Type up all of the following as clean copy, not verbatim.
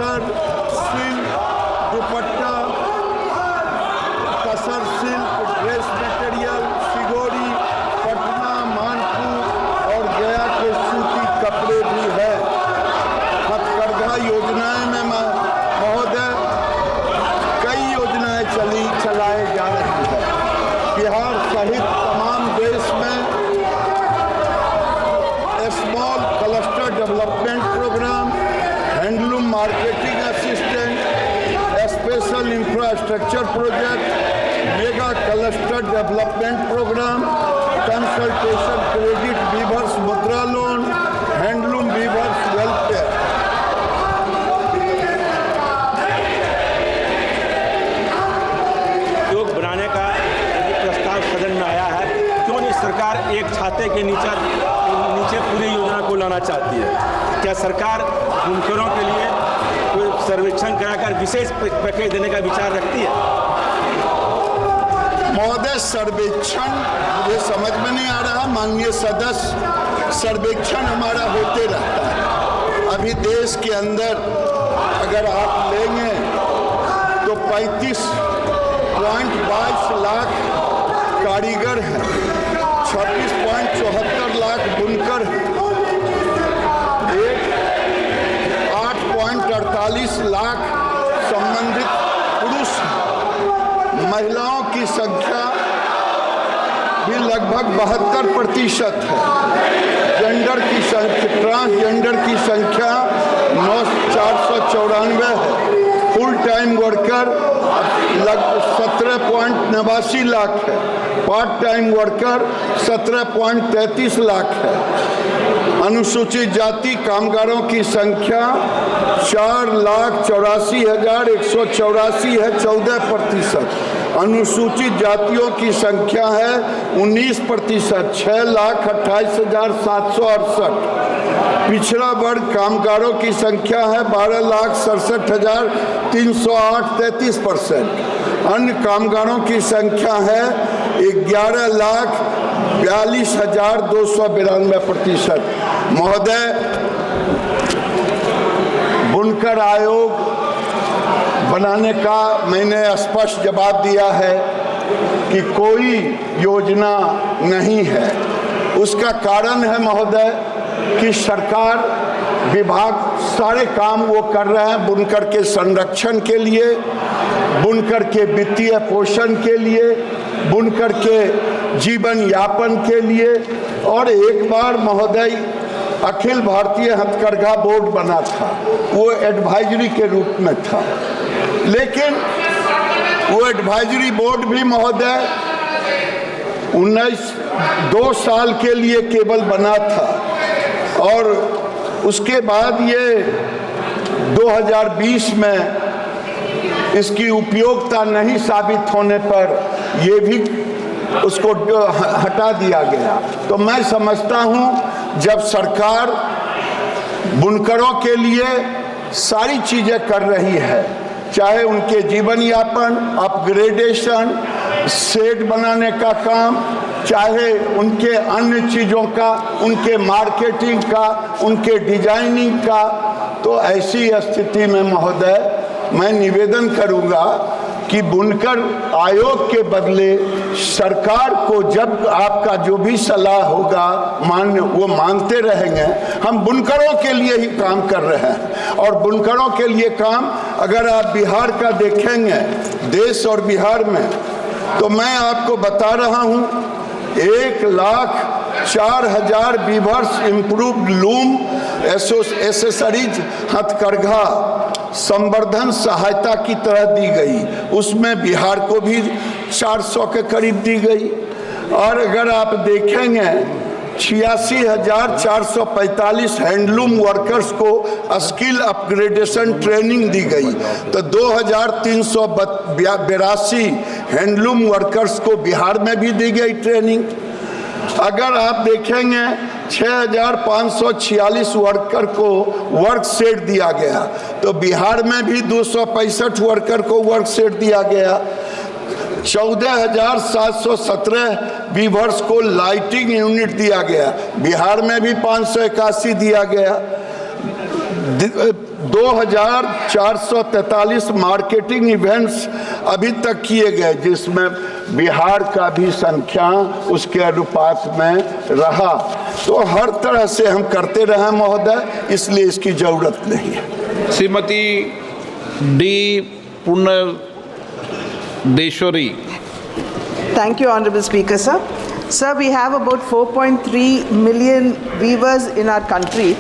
तसर silk dupatta, tussar silk dress material, Sigori, Patna, Manpur और गया के सूती कपड़े भी है। हथकरघा योजनाएं में महोदय कई योजनाएं चलाई जा रही है। बिहार सहित तमाम देश में small cluster development programme, handloom marketing assistant, special infrastructure project, mega cluster development programme, consultation credit weavers Mudra loan, handloom weavers welfare. उद्योग बनाने का प्रस्ताव सदन में आया है, क्यों नहीं सरकार एक छाते के नीचे पूरी योजना को लाना चाहती है? क्या सरकार बुनकरों के लिए कोई सर्वेक्षण कराकर विशेष पैकेज देने का विचार रखती है? महोदय, सर्वेक्षण मुझे समझ में नहीं आ रहा। माननीय सदस्य, सर्वेक्षण हमारा होते रहता है। अभी देश के अंदर अगर आप लेंगे तो 35.22 लाख कारीगर हैं, 26.74 लाख बुनकर हैं, 8.48 लाख संबंधित पुरुष हैं। महिलाओं की संख्या भी लगभग 72% है। जेंडर की संख्या, ट्रांसजेंडर की संख्या 494 है। फुल टाइम वर्कर लगभग 17.89 लाख है। पार्ट टाइम वर्कर 17.33 लाख है। अनुसूचित जाति कामगारों की संख्या 4,84,184 है, 14%। अनुसूचित जातियों की संख्या है 19%, 6,28,768। पिछड़ा वर्ग कामगारों की संख्या है 12,67,308, 33%। अन्य कामगारों की संख्या है 11,42,292%। महोदय, बुनकर आयोग बनाने का मैंने स्पष्ट जवाब दिया है कि कोई योजना नहीं है। उसका कारण है महोदय कि सरकार विभाग सारे काम वो कर रहे हैं बुनकर के संरक्षण के लिए, बुनकर के वित्तीय पोषण के लिए, बुनकर के जीवन यापन के लिए। और एक बार महोदय अखिल भारतीय हथकरघा बोर्ड बना था, वो एडवाइजरी के रूप में था, लेकिन वो एडवाइजरी बोर्ड भी महोदय 2 साल के लिए केवल बना था। और उसके बाद ये 2020 में इसकी उपयोगिता नहीं साबित होने पर ये भी उसको हटा दिया गया। तो मैं समझता हूँ जब सरकार बुनकरों के लिए सारी चीज़ें कर रही है, चाहे उनके जीवन यापन, अपग्रेडेशन, शेड बनाने का काम, चाहे उनके अन्य चीज़ों का, उनके मार्केटिंग का, उनके डिजाइनिंग का, तो ऐसी स्थिति में महोदय मैं निवेदन करूंगा कि बुनकर आयोग के बदले सरकार को जब आपका जो भी सलाह होगा वो मानते रहेंगे। हम बुनकरों के लिए ही काम कर रहे हैं और बुनकरों के लिए काम अगर आप बिहार का देखेंगे, देश और बिहार में, तो मैं आपको बता रहा हूं 1,04,000 वीवर्स इम्प्रूव्ड लूम एसेसरीज हथकरघा संवर्धन सहायता की तरह दी गई, उसमें बिहार को भी 400 के करीब दी गई। और अगर आप देखेंगे 86,445 हैंडलूम वर्कर्स को स्किल अपग्रेडेशन ट्रेनिंग दी गई, तो 2,382 हैंडलूम वर्कर्स को बिहार में भी दी गई ट्रेनिंग। अगर आप देखेंगे 6,546 वर्कर को वर्क सेट दिया गया, तो बिहार में भी 265 वर्कर को वर्क सेट दिया गया। 14,717 वीवर्स को लाइटिंग यूनिट दिया गया, बिहार में भी 581 दिया गया। 2443 मार्केटिंग इवेंट्स अभी तक किए गए, जिसमें बिहार का भी संख्या उसके अनुपात में रहा। तो हर तरह से हम करते रहे महोदय, इसलिए इसकी जरूरत नहीं है। Shrimati D Punyadeshwari. Thank you, Honorable Speaker, sir. Sir, we have about 4.3 million weavers in our country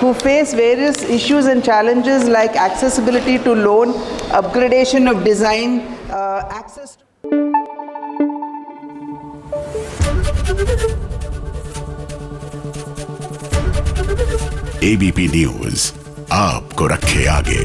who face various issues and challenges like accessibility to loan, upgradation of design, access to ABP news आपको रखे आगे।